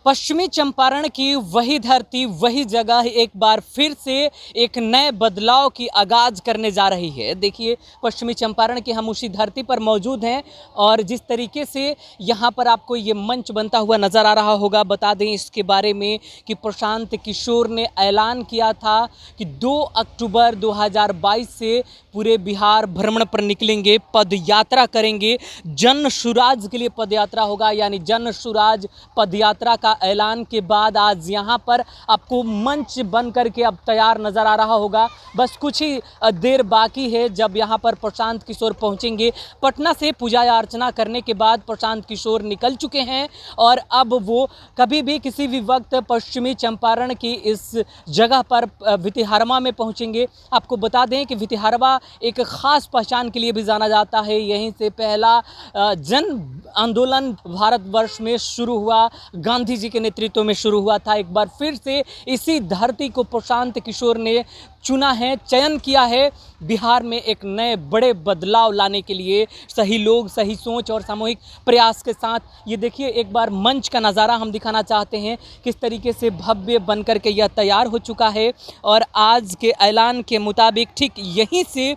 पश्चिमी चंपारण की वही धरती, वही जगह एक बार फिर से एक नए बदलाव की आगाज करने जा रही है। देखिए, पश्चिमी चंपारण की हम उसी धरती पर मौजूद हैं और जिस तरीके से यहाँ पर आपको ये मंच बनता हुआ नज़र आ रहा होगा, बता दें इसके बारे में कि प्रशांत किशोर ने ऐलान किया था कि 2 अक्टूबर 2022 से पूरे बिहार भ्रमण पर निकलेंगे, पद यात्रा करेंगे, जन सुराज के लिए पद यात्रा होगा। यानी जन सुराज पद यात्रा का ऐलान के बाद आज यहाँ पर आपको मंच बन करके अब तैयार नज़र आ रहा होगा। बस कुछ ही देर बाकी है जब यहाँ पर प्रशांत किशोर पहुँचेंगे। पटना से पूजा अर्चना करने के बाद प्रशांत किशोर निकल चुके हैं और अब वो कभी भी किसी भी वक्त पश्चिमी चंपारण की इस जगह पर भितिहारमा में पहुँचेंगे। आपको बता दें कि भितिहारमा एक ख़ास पहचान के लिए भी जाना जाता है। यहीं से पहला जन आंदोलन भारतवर्ष में शुरू हुआ, गांधी जी के नेतृत्व में शुरू हुआ था। एक बार फिर से इसी धरती को प्रशांत किशोर ने चुना है, चयन किया है बिहार में एक नए बड़े बदलाव लाने के लिए। सही लोग, सही सोच और सामूहिक प्रयास के साथ ये देखिए, एक बार मंच का नज़ारा हम दिखाना चाहते हैं किस तरीके से भव्य बनकर के यह तैयार हो चुका है। और आज के ऐलान के मुताबिक ठीक यहीं से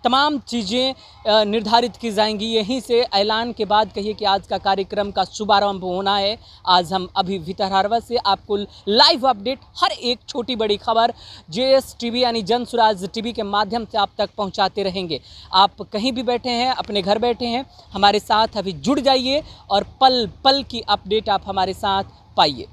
तमाम चीज़ें निर्धारित की जाएंगी। यहीं से ऐलान के बाद कहिए कि आज का कार्यक्रम का शुभारंभ होना है। आज हम अभी भितहारवा से आपको लाइव अपडेट, हर एक छोटी बड़ी खबर JS TV यानी जन सुराज TV के माध्यम से आप तक पहुंचाते रहेंगे। आप कहीं भी बैठे हैं, अपने घर बैठे हैं, हमारे साथ अभी जुड़ जाइए और पल पल की अपडेट आप हमारे साथ पाइए।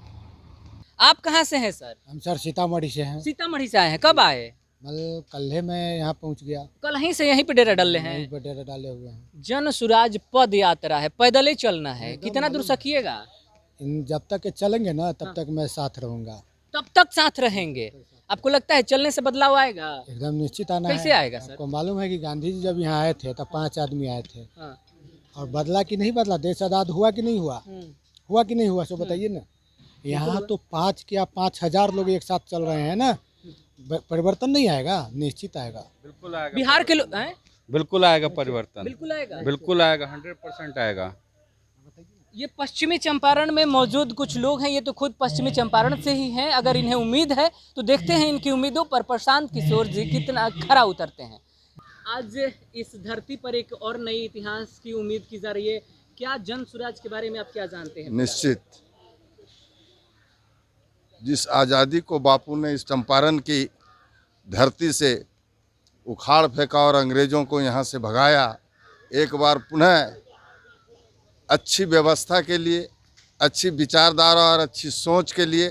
आप कहाँ से हैं सर? हम सर सीतामढ़ी से हैं। सीतामढ़ी से आए हैं। कब आए? कल ही मैं यहाँ पहुँच गया। कल ही से यहीं पे डेरा डाले हैं? यहीं पे डेरा डाले हुए हैं। जन सुराज पद यात्रा है, पैदल ही चलना है। कितना दूर सकिएगा? जब तक के चलेंगे ना तब तक मैं साथ रहूँगा। तब तक साथ रहेंगे। आपको लगता है चलने से बदलाव आएगा? एकदम निश्चित आना है। कैसे आएगा सर? आपको मालूम है कि गांधी जी जब यहाँ आए थे तब 5 आदमी आए थे। हाँ। और बदला कि नहीं बदला? देश आज़ाद हुआ कि नहीं हुआ? हुआ कि नहीं हुआ, सो बताइए ना। यहाँ तो 5 क्या 5000 लोग एक साथ चल रहे हैं ना। परिवर्तन नहीं आएगा? निश्चित आएगा। बिल्कुल आएगा। बिहार के लोग हैं? बिल्कुल आएगा परिवर्तन। बिल्कुल आएगा। बिल्कुल आएगा, 100% आएगा। ये पश्चिमी चंपारण में मौजूद कुछ लोग हैं, ये तो खुद पश्चिमी चंपारण से ही हैं। अगर इन्हें उम्मीद है तो देखते हैं इनकी उम्मीदों पर प्रशांत किशोर जी कितना खरा उतरते हैं। आज इस धरती पर एक और नई इतिहास की उम्मीद की जा रही है। क्या जन सुराज के बारे में आप क्या जानते हैं? निश्चित, जिस आज़ादी को बापू ने इस चंपारण की धरती से उखाड़ फेंका और अंग्रेज़ों को यहाँ से भगाया, एक बार पुनः अच्छी व्यवस्था के लिए, अच्छी विचारधारा और अच्छी सोच के लिए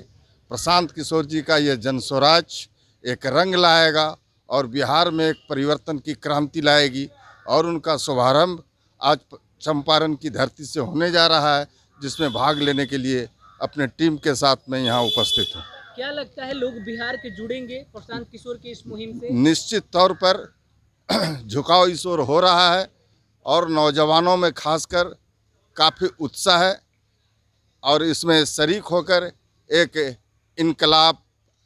प्रशांत किशोर जी का यह जन स्वराज एक रंग लाएगा और बिहार में एक परिवर्तन की क्रांति लाएगी। और उनका शुभारंभ आज चंपारण की धरती से होने जा रहा है, जिसमें भाग लेने के लिए अपने टीम के साथ मैं यहाँ उपस्थित हूँ। क्या लगता है लोग बिहार के जुड़ेंगे प्रशांत किशोर की इस मुहिम से? निश्चित तौर पर झुकाव इस ओर हो रहा है और नौजवानों में खासकर काफ़ी उत्साह है और इसमें शरीक होकर एक इनकलाब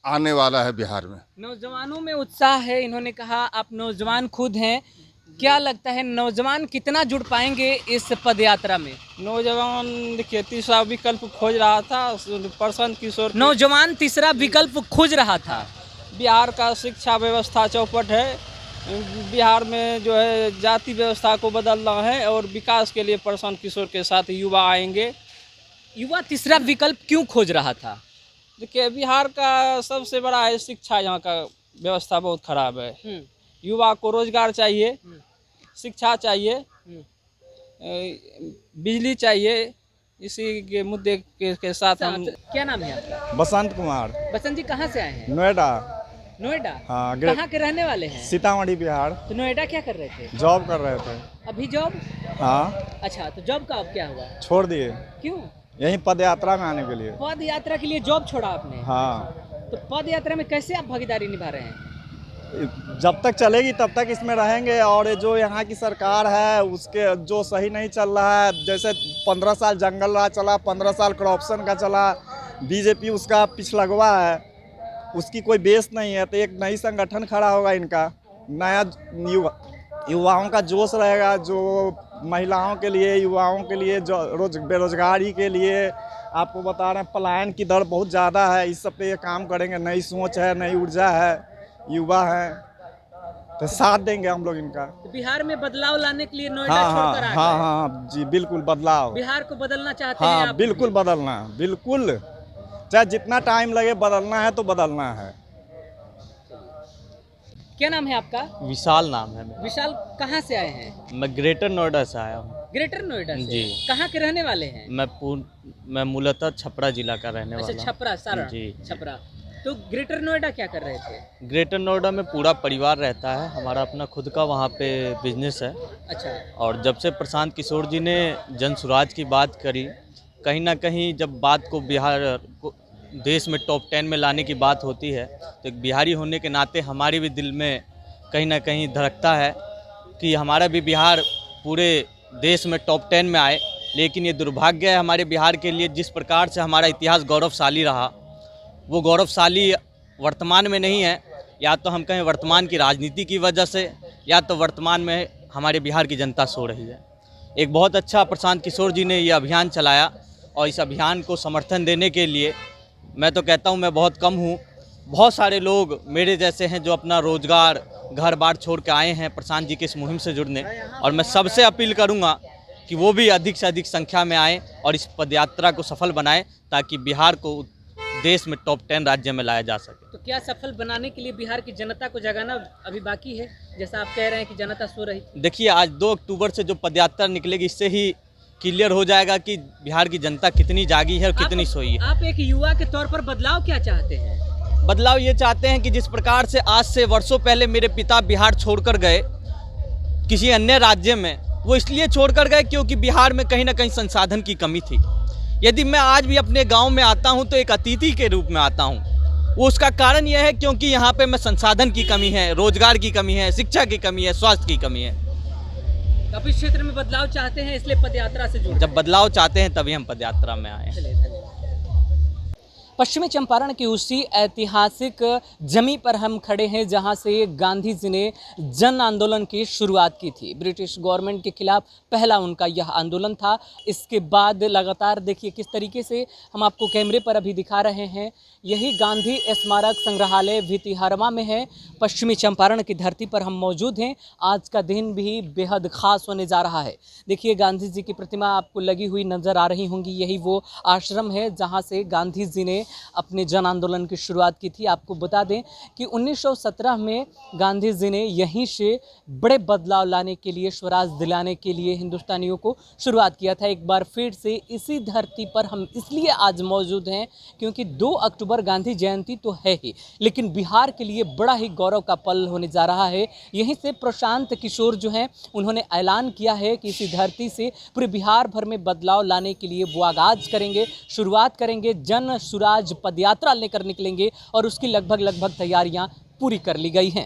आने वाला है बिहार में। नौजवानों में उत्साह है, इन्होंने कहा। आप नौजवान खुद हैं, क्या लगता है नौजवान कितना जुड़ पाएंगे इस पद यात्रा में? नौजवान देखिए तीसरा विकल्प खोज रहा था प्रशांत किशोर। नौजवान तीसरा विकल्प खोज रहा था। बिहार का शिक्षा व्यवस्था चौपट है। बिहार में जो है जाति व्यवस्था को बदलना है और विकास के लिए प्रशांत किशोर के साथ युवा आएंगे। युवा तीसरा विकल्प क्यों खोज रहा था? देखिए बिहार का सबसे बड़ा है शिक्षा, यहाँ का व्यवस्था बहुत खराब है। युवा को रोजगार चाहिए, शिक्षा चाहिए, बिजली चाहिए। इसी के मुद्दे के साथ हम। क्या नाम है आपका? बसंत कुमार। बसंत जी कहाँ से आए हैं? नोएडा। नोएडा? हाँ। कहाँ के रहने वाले हैं? सीतामढ़ी बिहार। तो नोएडा क्या कर रहे थे? जॉब कर रहे थे। अभी जॉब? हाँ। अच्छा, तो जॉब का अब क्या हुआ? छोड़ दिए। क्यों? यहीं पद यात्रा में आने के लिए। पद यात्रा के लिए जॉब छोड़ा आपने? हाँ। तो पद यात्रा में कैसे आप भागीदारी निभा रहे हैं? जब तक चलेगी तब तक इसमें रहेंगे। और जो यहाँ की सरकार है उसके जो सही नहीं चल रहा है, जैसे 15 साल जंगल राज चला, 15 साल करप्शन का चला, बीजेपी उसका पिछलगवा है, उसकी कोई बेस नहीं है। तो एक नई संगठन खड़ा होगा इनका, नया युवाओं का जोश रहेगा, जो महिलाओं के लिए, युवाओं के लिए, जो बेरोजगारी के लिए आपको बता रहे हैं पलायन की दर बहुत ज़्यादा है। इस सब पे ये काम करेंगे, नई सोच है, नई ऊर्जा है, युवा है, तो साथ देंगे हम लोग इनका। तो बिहार में बदलाव लाने के लिए नोएडा हाँ छोड़कर हाँ आ हाँ गए। हाँ जी, बिल्कुल बदलाव। बिहार को बदलना चाहते हैं हाँ आप? बिल्कुल बदलना, बिल्कुल, चाहे जितना टाइम लगे बदलना है तो बदलना है। क्या नाम है आपका? विशाल नाम है मेरा। विशाल, कहाँ से आए हैं? मैं ग्रेटर नोएडा से आया हूँ। ग्रेटर नोएडा से? जी। कहाँ के रहने वाले हैं? मैं मूलतः छपरा जिला का रहने अच्छा, वाला हूँ। छपरा, सारण। जी। छपरा। तो ग्रेटर नोएडा क्या कर रहे थे? ग्रेटर नोएडा में पूरा परिवार रहता है, हमारा अपना खुद का वहाँ पे बिजनेस है। अच्छा। और जब से प्रशांत किशोर जी ने जन सुराज की बात करी, कहीं ना कहीं जब बात को बिहार को देश में टॉप 10 में लाने की बात होती है, तो एक बिहारी होने के नाते हमारे भी दिल में कहीं ना कहीं धड़कता है कि हमारा भी बिहार पूरे देश में टॉप 10 में आए। लेकिन ये दुर्भाग्य है हमारे बिहार के लिए, जिस प्रकार से हमारा इतिहास गौरवशाली रहा, वो गौरवशाली वर्तमान में नहीं है। या तो हम कहें वर्तमान की राजनीति की वजह से, या तो वर्तमान में हमारे बिहार की जनता सो रही है। एक बहुत अच्छा प्रशांत किशोर जी ने ये अभियान चलाया, और इस अभियान को समर्थन देने के लिए मैं तो कहता हूँ, मैं बहुत कम हूँ, बहुत सारे लोग मेरे जैसे हैं जो अपना रोजगार, घर बार छोड़ के आए हैं प्रशांत जी के इस मुहिम से जुड़ने। और मैं सबसे अपील करूंगा कि वो भी अधिक से अधिक संख्या में आएँ और इस पदयात्रा को सफल बनाएं, ताकि बिहार को देश में टॉप 10 राज्य में लाया जा सके। तो क्या सफल बनाने के लिए बिहार की जनता को जगाना अभी बाकी है, जैसा आप कह रहे हैं कि जनता सो रही? देखिए, आज 2 अक्टूबर से जो पदयात्रा निकलेगी, इससे ही क्लियर हो जाएगा कि बिहार की जनता कितनी जागी है और कितनी सोई है। आप एक युवा के तौर पर बदलाव क्या चाहते हैं? बदलाव ये चाहते हैं कि जिस प्रकार से आज से वर्षों पहले मेरे पिता बिहार छोड़कर गए किसी अन्य राज्य में, वो इसलिए छोड़कर गए क्योंकि बिहार में कहीं ना कहीं संसाधन की कमी थी। यदि मैं आज भी अपने गांव में आता हूं तो एक अतिथि के रूप में आता हूं। वो उसका कारण यह है क्योंकि यहाँ पे मैं संसाधन की कमी है, रोजगार की कमी है, शिक्षा की कमी है, स्वास्थ्य की कमी है। आप इस क्षेत्र में बदलाव चाहते हैं, इसलिए पदयात्रा से जुड़े। जब बदलाव चाहते हैं तभी हम पदयात्रा में आए हैं। चलिए, धन्यवाद। पश्चिमी चंपारण की उसी ऐतिहासिक जमी पर हम खड़े हैं जहां से गांधी जी ने जन आंदोलन की शुरुआत की थी। ब्रिटिश गवर्नमेंट के खिलाफ पहला उनका यह आंदोलन था। इसके बाद लगातार देखिए किस तरीके से हम आपको कैमरे पर अभी दिखा रहे हैं। यही गांधी स्मारक संग्रहालय भितिहरवा में है, पश्चिमी चंपारण की धरती पर हम मौजूद हैं। आज का दिन भी बेहद खास होने जा रहा है। देखिए, गांधी जी की प्रतिमा आपको लगी हुई नज़र आ रही होंगी। यही वो आश्रम है जहां से गांधी जी ने अपने जन आंदोलन की शुरुआत की थी। आपको बता दें कि 1917 में गांधी जी ने यहीं से बड़े बदलाव लाने के लिए, स्वराज दिलाने के लिए हिंदुस्तानियों को शुरुआत किया था। एक बार फिर से इसी धरती पर हम इसलिए आज मौजूद हैं क्योंकि 2 अक्टूबर गांधी जयंती तो है ही, लेकिन बिहार के लिए बड़ा ही गौरव का पल होने जा रहा है। यहीं से प्रशांत किशोर जो हैं, उन्होंने ऐलान किया है कि इसी धरती से पूरे बिहार भर में बदलाव लाने के लिए वो आगाज़ करेंगे, शुरुआत करेंगे, जन सुराज पदयात्रा लेकर निकलेंगे और उसकी लगभग तैयारियां पूरी कर ली गई हैं।